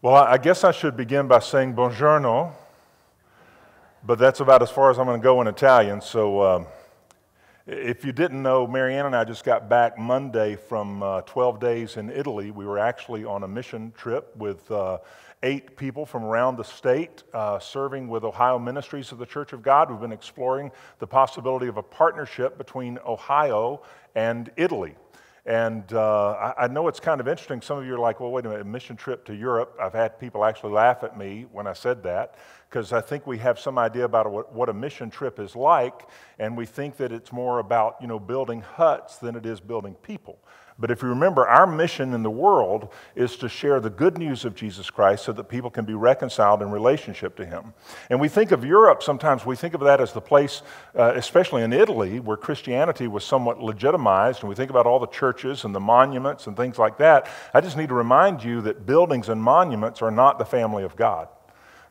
Well, I guess I should begin by saying buongiorno, but that's about as far as I'm going to go in Italian. So if you didn't know, Mariann and I just got back Monday from 12 days in Italy. We were actually on a mission trip with 8 people from around the state, serving with Ohio Ministries of the Church of God. We've been exploring the possibility of a partnership between Ohio and Italy. And I know it's kind of interesting. Some of you are like, well, wait a minute, a mission trip to Europe. I've had people actually laugh at me when I said that, because I think we have some idea about what a mission trip is like, and we think that it's more about, building huts than it is building people. But if you remember, our mission in the world is to share the good news of Jesus Christ so that people can be reconciled in relationship to Him. And we think of Europe, sometimes we think of that as the place, especially in Italy, where Christianity was somewhat legitimized, and we think about all the churches and the monuments and things like that. I just need to remind you that buildings and monuments are not the family of God.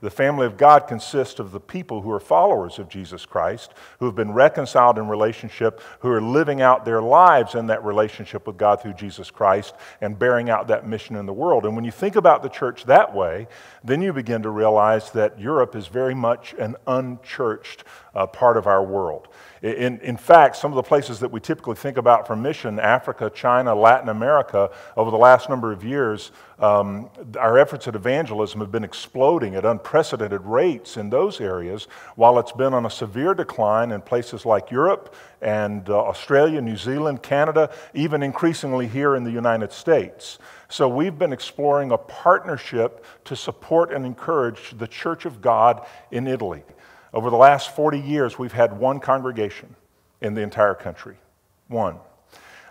The family of God consists of the people who are followers of Jesus Christ, who have been reconciled in relationship, who are living out their lives in that relationship with God through Jesus Christ and bearing out that mission in the world. And when you think about the church that way, then you begin to realize that Europe is very much an unchurched part of our world. In fact, some of the places that we typically think about for mission, Africa, China, Latin America, over the last number of years, our efforts at evangelism have been exploding at unprecedented rates in those areas, while it's been on a severe decline in places like Europe and Australia, New Zealand, Canada, even increasingly here in the United States. So we've been exploring a partnership to support and encourage the Church of God in Italy. Over the last 40 years, we've had one congregation in the entire country. One.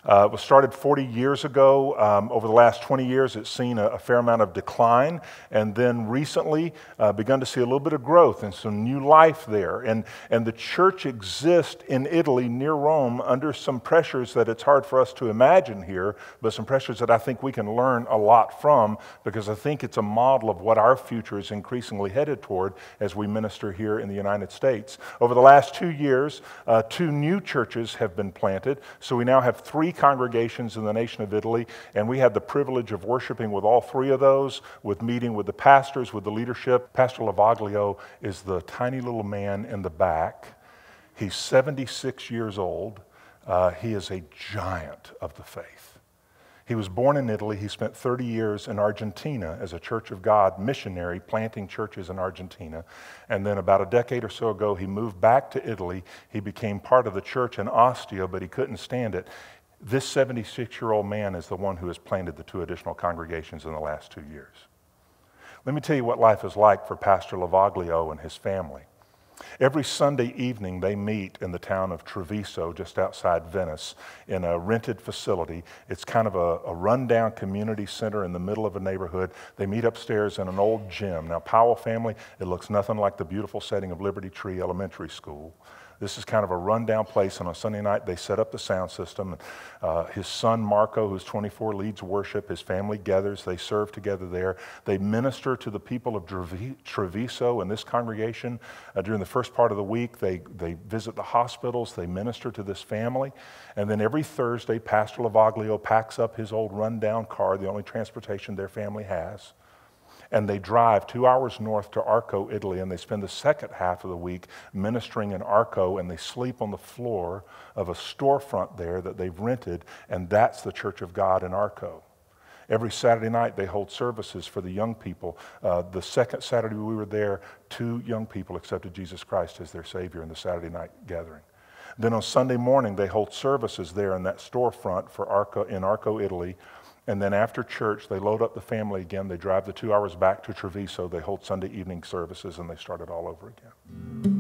It was started 40 years ago. Over the last 20 years, it's seen a fair amount of decline, and then recently begun to see a little bit of growth and some new life there. And the church exists in Italy near Rome under some pressures that it's hard for us to imagine here, but some pressures that I think we can learn a lot from, because I think it's a model of what our future is increasingly headed toward as we minister here in the United States. Over the last 2 years, 2 new churches have been planted, so we now have 3 congregations in the nation of Italy, and we had the privilege of worshiping with all 3 of those, with meeting with the pastors, with the leadership. Pastor Lavaglio is the tiny little man in the back. He's 76 years old. He is a giant of the faith. He was born in Italy. He spent 30 years in Argentina as a Church of God missionary, planting churches in Argentina. And then about a decade or so ago, he moved back to Italy. He became part of the church in Ostia, but he couldn't stand it. This 76-year-old man is the one who has planted the 2 additional congregations in the last 2 years. Let me tell you what life is like for Pastor Lavaglio and his family. Every Sunday evening, they meet in the town of Treviso, just outside Venice, in a rented facility. It's kind of a rundown community center in the middle of a neighborhood. They meet upstairs in an old gym. Now, Powell family, it looks nothing like the beautiful setting of Liberty Tree Elementary School. This is kind of a rundown place. On a Sunday night, they set up the sound system. His son, Marco, who's 24, leads worship. His family gathers. They serve together there. They minister to the people of Treviso in this congregation. During the first part of the week, they visit the hospitals. They minister to this family. And then every Thursday, Pastor Lavaglio packs up his old rundown car, the only transportation their family has, and they drive 2 hours north to Arco, Italy, and they spend the second half of the week ministering in Arco, and they sleep on the floor of a storefront there that they've rented, and that's the Church of God in Arco. Every Saturday night, they hold services for the young people. The second Saturday we were there, 2 young people accepted Jesus Christ as their Savior in the Saturday night gathering. Then on Sunday morning, they hold services there in that storefront for Arco, Italy. And then after church, they load up the family again. They drive the 2 hours back to Treviso. They hold Sunday evening services, and they start it all over again.